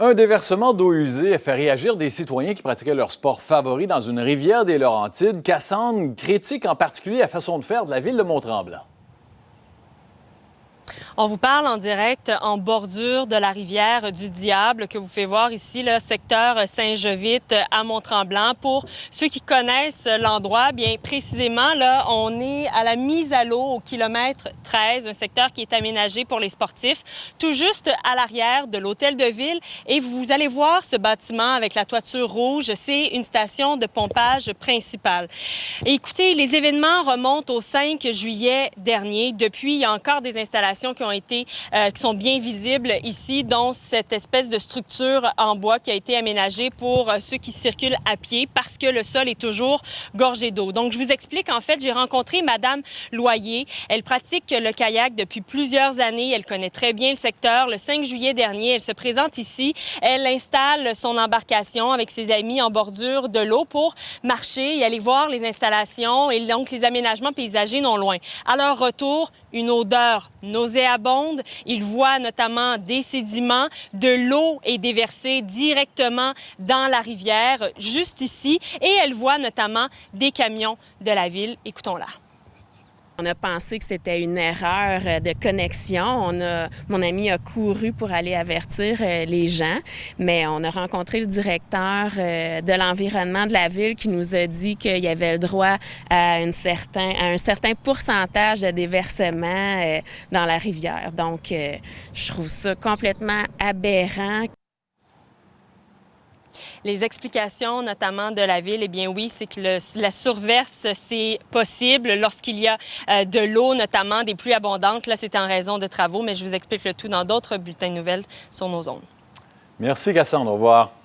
Un déversement d'eau usée a fait réagir des citoyens qui pratiquaient leur sport favori dans une rivière des Laurentides. Cassandre critique en particulier la façon de faire de la ville de Mont-Tremblant. On vous parle en direct en bordure de la rivière du Diable que vous faites voir ici, le secteur Saint-Jovite à Mont-Tremblant. Pour ceux qui connaissent l'endroit, bien précisément, là, on est à la mise à l'eau au kilomètre 13, un secteur qui est aménagé pour les sportifs, tout juste à l'arrière de l'hôtel de ville. Et vous allez voir ce bâtiment avec la toiture rouge, c'est une station de pompage principale. Et écoutez, les événements remontent au 5 juillet dernier. Depuis, il y a encore des installations qui sont bien visibles ici, dont cette espèce de structure en bois qui a été aménagée pour ceux qui circulent à pied parce que le sol est toujours gorgé d'eau. Donc, je vous explique, en fait, j'ai rencontré Madame Loyer. Elle pratique le kayak depuis plusieurs années. Elle connaît très bien le secteur. Le 5 juillet dernier, elle se présente ici. Elle installe son embarcation avec ses amis en bordure de l'eau pour marcher et aller voir les installations et donc les aménagements paysagers non loin. À leur retour, une odeur nauséabonde. Ils voient notamment des sédiments. De l'eau est déversée directement dans la rivière, juste ici. Et elle voit notamment des camions de la ville. Écoutons-la. On a pensé que c'était une erreur de connexion. Mon ami a couru pour aller avertir les gens, mais on a rencontré le directeur de l'environnement de la ville qui nous a dit qu'il y avait le droit à un certain pourcentage de déversement dans la rivière. Donc, je trouve ça complètement aberrant. Les explications, notamment de la ville, eh bien oui, c'est que la surverse, c'est possible lorsqu'il y a de l'eau, notamment des pluies abondantes. Là, c'est en raison de travaux, mais je vous explique le tout dans d'autres bulletins de nouvelles sur nos ondes. Merci Cassandre, au revoir.